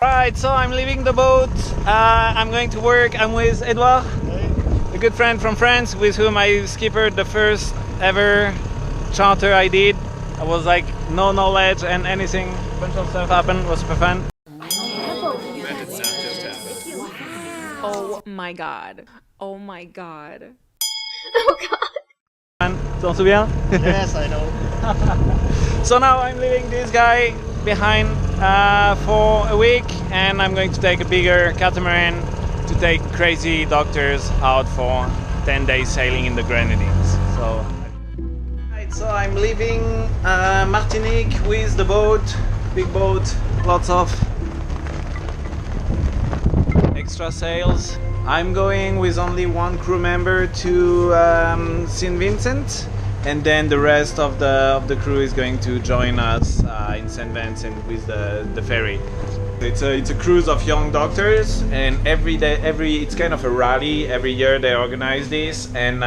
Right, so I'm leaving the boat. I'm going to work. I'm with Edouard, a good friend from France with whom I skippered the first ever charter I did. I was like no knowledge and anything, a bunch of stuff happened, it was super fun. Oh my god. Oh my god. Oh god. T'en souviens? Yes, I know. So now I'm leaving this guy behind for a week, and I'm going to take a bigger catamaran to take crazy doctors out for 10 days sailing in the Grenadines. So I'm leaving Martinique with the boat, big boat, lots of extra sails. I'm going with only one crew member to St. Vincent, and then the rest of the crew is going to join us in St. Vincent with the ferry. It's a cruise of young doctors, and it's kind of a rally. Every year they organize this, and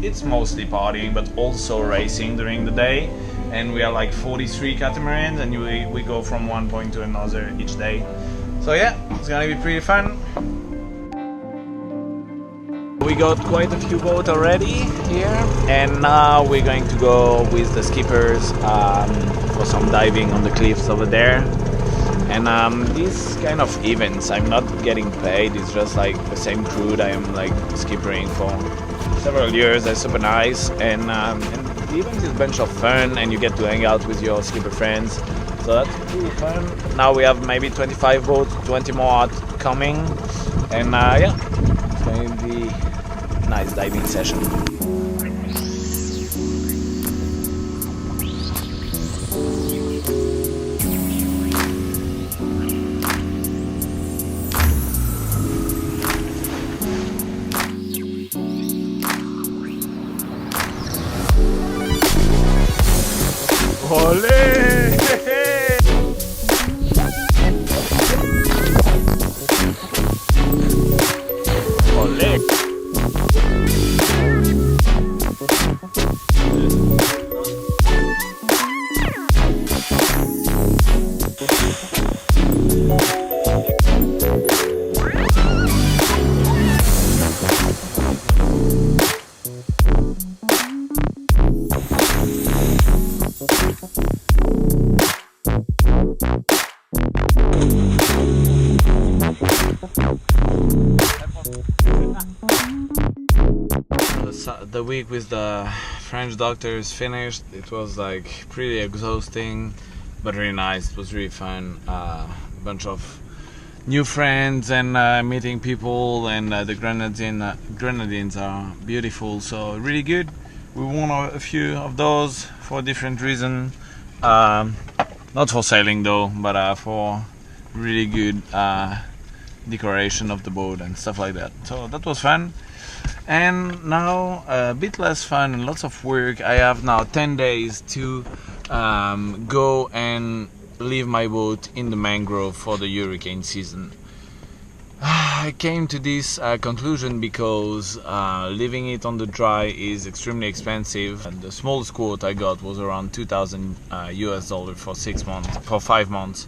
it's mostly partying, but also racing during the day. And we are like 43 catamarans, and we go from one point to another each day. So yeah, it's gonna be pretty fun. We got quite a few boats already here, and now we're going to go with the skippers for some diving on the cliffs over there. And these kind of events, I'm not getting paid, it's just like the same crew that I am like skippering for several years. They're super nice, and the event is a bunch of fun, and you get to hang out with your skipper friends. So that's pretty fun. Now we have maybe 25 boats, 20 more coming, and yeah, it's going to be a nice diving session. Olé! The week with the French doctors finished. It was like pretty exhausting, but really nice. It was really fun. Bunch of new friends and meeting people, and the Grenadines are beautiful, so really good. We won a few of those for different reasons. Not for sailing though, but for really good decoration of the boat and stuff like that. So that was fun. And now a bit less fun and lots of work. I have now 10 days to go and leave my boat in the mangrove for the hurricane season. I came to this conclusion because leaving it on the dry is extremely expensive, and the smallest quote I got was around $2,000 US for 5 months.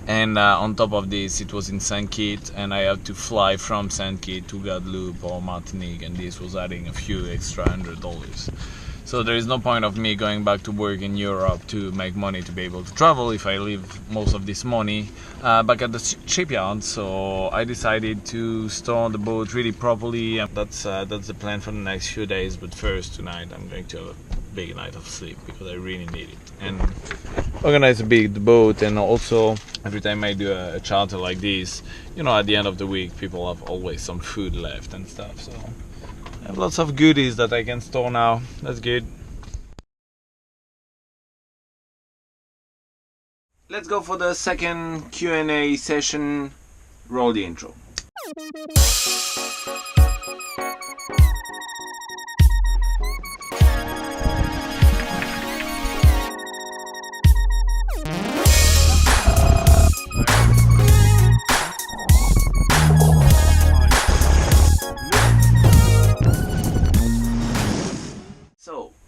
And on top of this, it was in St. Kitts, and I had to fly from St. Kitts to Guadeloupe or Martinique, and this was adding a few extra $100. So there is no point of me going back to work in Europe to make money to be able to travel if I leave most of this money back at the shipyard. So I decided to store the boat really properly, and that's the plan for the next few days. But first, tonight I'm going to have a big night of sleep because I really need it, and organize a big boat. And also, every time I do a charter like this, you know, at the end of the week people have always some food left and stuff, so I have lots of goodies that I can store now. That's good. Let's go for the second Q&A session. Roll the intro.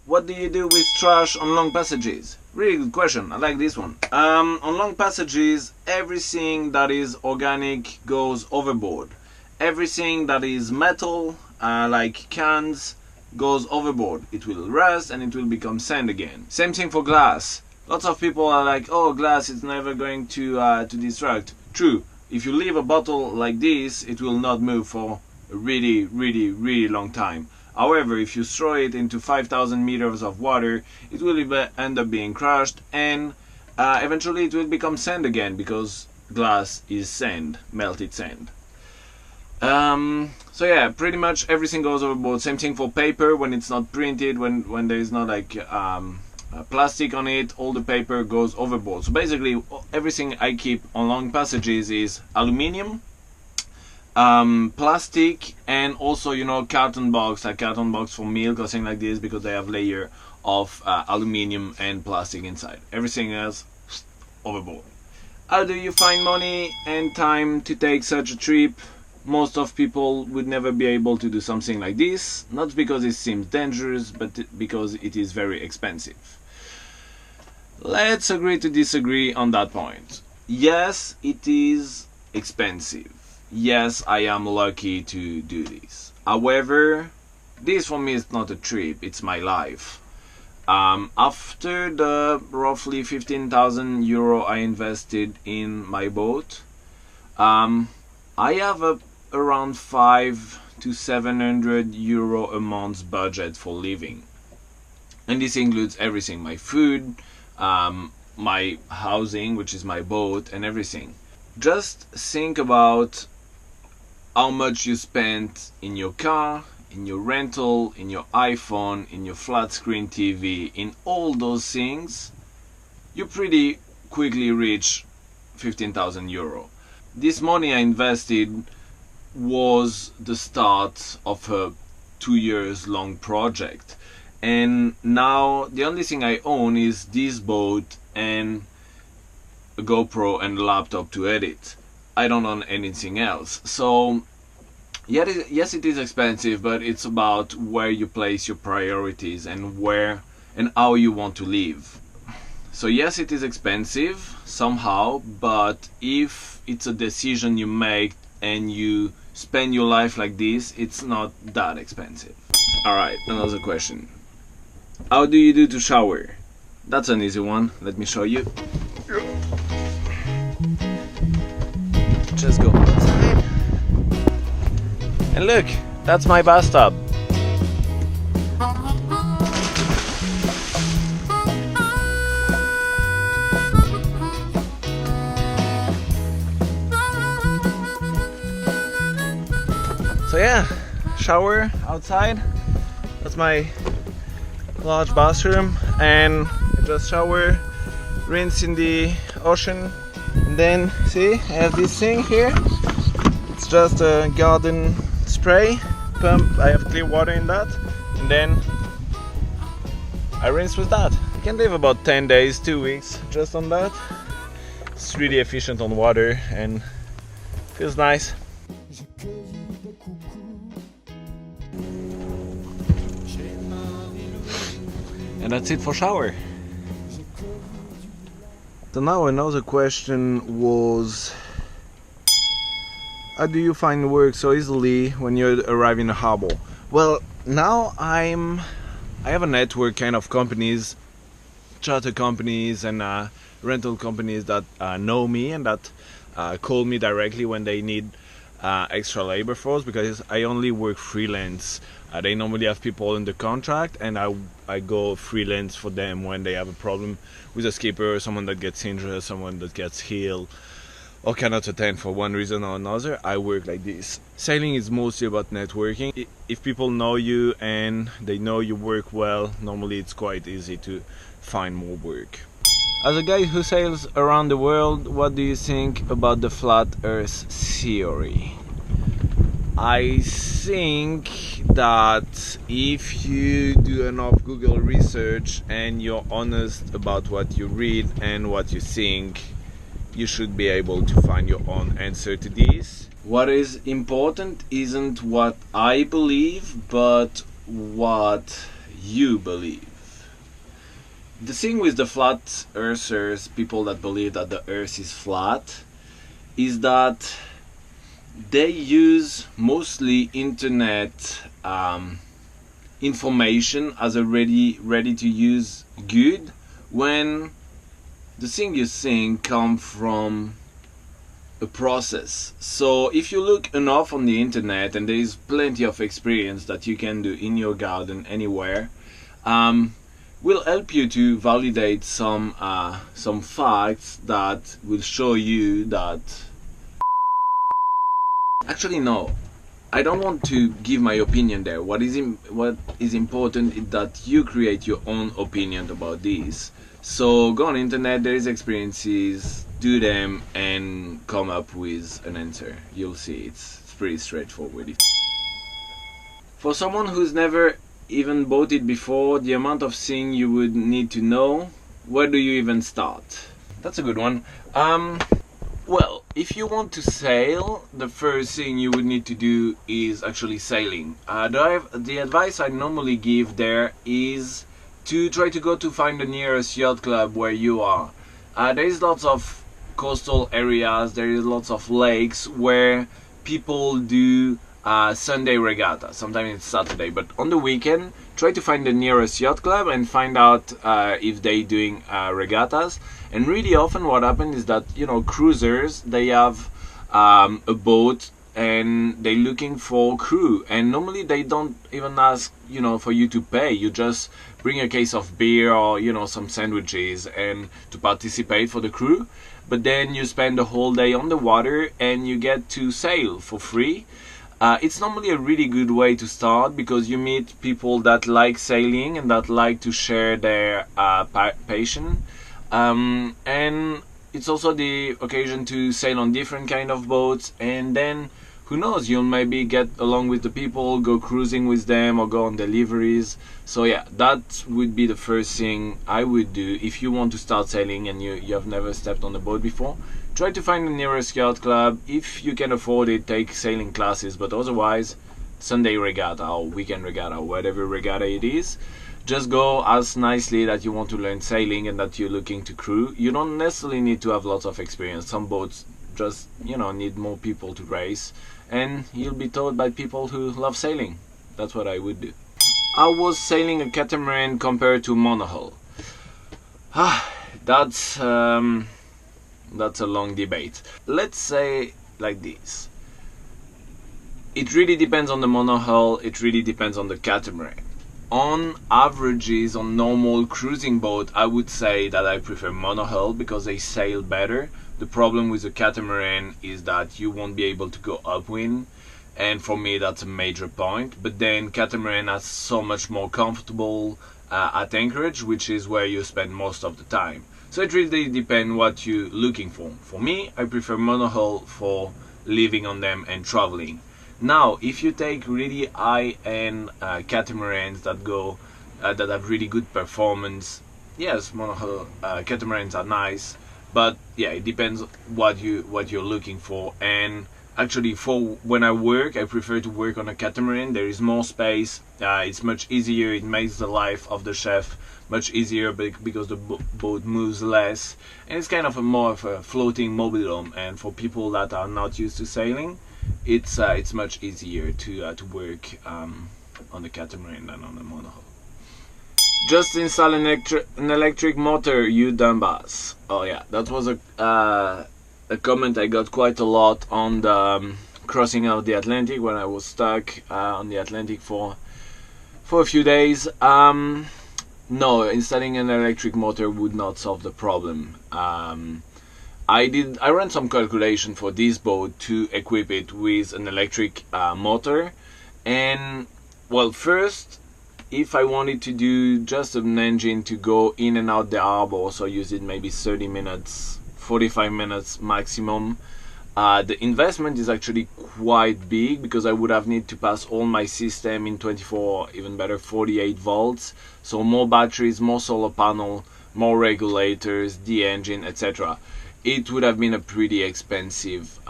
What do you do with trash on long passages? Really good question. I like this one. On long passages, everything that is organic goes overboard. Everything that is metal, like cans, goes overboard. It will rust and it will become sand again. Same thing for glass. Lots of people are like, oh, glass is never going to destruct. True. If you leave a bottle like this, it will not move for a really long time. However, if you throw it into 5,000 meters of water, it will end up being crushed, and eventually it will become sand again, because glass is sand, melted sand. So yeah, pretty much everything goes overboard. Same thing for paper. When it's not printed, when there is not like plastic on it, all the paper goes overboard. So basically everything I keep on long passages is aluminium, plastic, and also, you know, carton box, like carton box for milk or something like this, because they have layer of aluminium and plastic inside. Everything else overboard. How do you find money and time to take such a trip? Most of people would never be able to do something like this, not because it seems dangerous, but because it is very expensive. Let's agree to disagree on that point. Yes, it is expensive. Yes, I am lucky to do this. However, this for me is not a trip, it's my life. After the roughly 15,000 euro I invested in my boat, I have around 500 to 700 euro a month budget for living. And this includes everything, my food, my housing, which is my boat, and everything. Just think about how much you spent in your car, in your rental, in your iPhone, in your flat screen TV, in all those things. You pretty quickly reach 15,000 euro. This money I invested was the start of a 2 years long project, and now the only thing I own is this boat and a GoPro and a laptop to edit. I don't own anything else. So yes, it is expensive, but it's about where you place your priorities and where and how you want to live. So yes, it is expensive somehow, but if it's a decision you make and you spend your life like this, it's not that expensive. Alright, another question. How do you do to shower? That's an easy one. Let me show you. Just go outside. And look, that's my bathtub. So yeah, shower outside. That's my large bathroom, and I just shower, rinse in the ocean, and then see, I have this thing here. It's just a garden spray pump. I have clear water in that, and then I rinse with that. I can live about 10 days, 2 weeks just on that. It's really efficient on water and feels nice. And that's it for shower. So now another question was, how do you find work so easily when you arrive in a harbor? Well, now I have a network kind of companies, charter companies and rental companies that know me and that call me directly when they need extra labor force, because I only work freelance. They normally have people in the contract, and I go freelance for them when they have a problem with a skipper, someone that gets injured, someone that gets ill or cannot attend for one reason or another. I work like this. Sailing is mostly about networking. If people know you and they know you work well, normally it's quite easy to find more work. As a guy who sails around the world, what do you think about the flat earth theory? I think that if you do enough Google research and you're honest about what you read and what you think, you should be able to find your own answer to this. What is important isn't what I believe, but what you believe. The thing with the flat earthers, people that believe that the earth is flat, is that they use mostly internet information as a ready to use good, when the thing you think come from a process. So if you look enough on the internet, and there is plenty of experience that you can do in your garden anywhere, will help you to validate some facts that will show you that. Actually, no, I don't want to give my opinion there. What is important is that you create your own opinion about this. So go on internet, there is experiences, do them, and come up with an answer. You'll see, it's pretty straightforward. For someone who's never even bought it before, the amount of things you would need to know, where do you even start? That's a good one. Well, if you want to sail, the first thing you would need to do is actually sailing. The advice I normally give there is to try to find the nearest yacht club where you are. There is lots of coastal areas, there is lots of lakes where people do Sunday regatta. Sometimes it's Saturday, but on the weekend, try to find the nearest yacht club and find out if they're doing regattas. And really often what happens is that, cruisers, they have a boat and they're looking for crew, and normally they don't even ask for you to pay. You just bring a case of beer or some sandwiches and to participate for the crew, but then you spend the whole day on the water and you get to sail for free. It's normally a really good way to start, because you meet people that like sailing and that like to share their passion, and it's also the occasion to sail on different kind of boats, and then who knows, you'll maybe get along with the people, go cruising with them, or go on deliveries. So yeah, that would be the first thing I would do if you want to start sailing and you have never stepped on a boat before. Try to find the nearest yacht club. If you can afford it, take sailing classes, but otherwise, Sunday regatta or weekend regatta, whatever regatta it is, just go ask nicely that you want to learn sailing and that you're looking to crew. You don't necessarily need to have lots of experience. Some boats just need more people to race, and you'll be taught by people who love sailing. That's what I would do. I was sailing a catamaran compared to Monohull. That's a long debate. Let's say like this: it really depends on the monohull, it really depends on the catamaran. On averages, on normal cruising boat, I would say that I prefer monohull because they sail better. The problem with the catamaran is that you won't be able to go upwind, and for me that's a major point. But then catamaran is so much more comfortable at anchorage, which is where you spend most of the time. So it really depends what you're looking for. For me, I prefer monohull for living on them and traveling. Now, if you take really high-end catamarans that go that have really good performance, yes, monohull catamarans are nice, but yeah, it depends what you're looking for. And actually, for when I work, I prefer to work on a catamaran. There is more space. It's much easier. It makes the life of the chef much easier because the boat moves less, and it's kind of more of a floating mobilhome. And for people that are not used to sailing, it's much easier to work on the catamaran than on the monohull. Just install an electric motor, you dumbass. Oh yeah, that was a comment I got quite a lot on the crossing of the Atlantic when I was stuck on the Atlantic for a few days. No, installing an electric motor would not solve the problem. I ran some calculation for this boat to equip it with an electric motor, and well, first, if I wanted to do just an engine to go in and out the harbor, so use it maybe 30 minutes, 45 minutes maximum, the investment is actually quite big, because I would have need to pass all my system in 24, even better 48 volts, so more batteries, more solar panel, more regulators, the engine, etc. It would have been a pretty expensive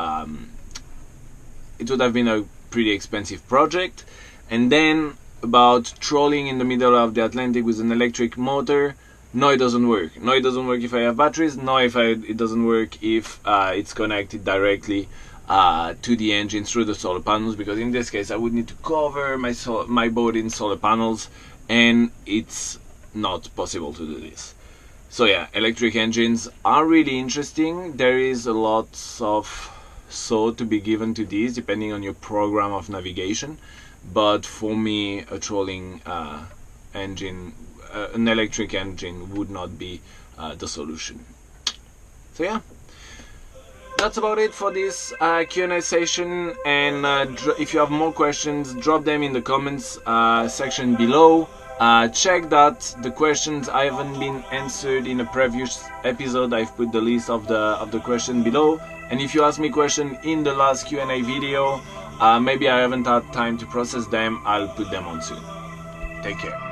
project. And then about trolling in the middle of the Atlantic with an electric motor, no, it doesn't work. No, it doesn't work if I have batteries. No, it doesn't work if it's connected directly to the engine through the solar panels, because in this case I would need to cover my boat in solar panels, and it's not possible to do this. So yeah, electric engines are really interesting. There is a lot of thought to be given to these depending on your program of navigation, but for me a trolling engine, an electric engine would not be the solution. So yeah, that's about it for this Q&A session, and if you have more questions, drop them in the comments section below. Check that the questions I haven't been answered in a previous episode, I've put the list of the question below, and if you ask me question in the last Q&A video, maybe I haven't had time to process them, I'll put them on soon. Take care.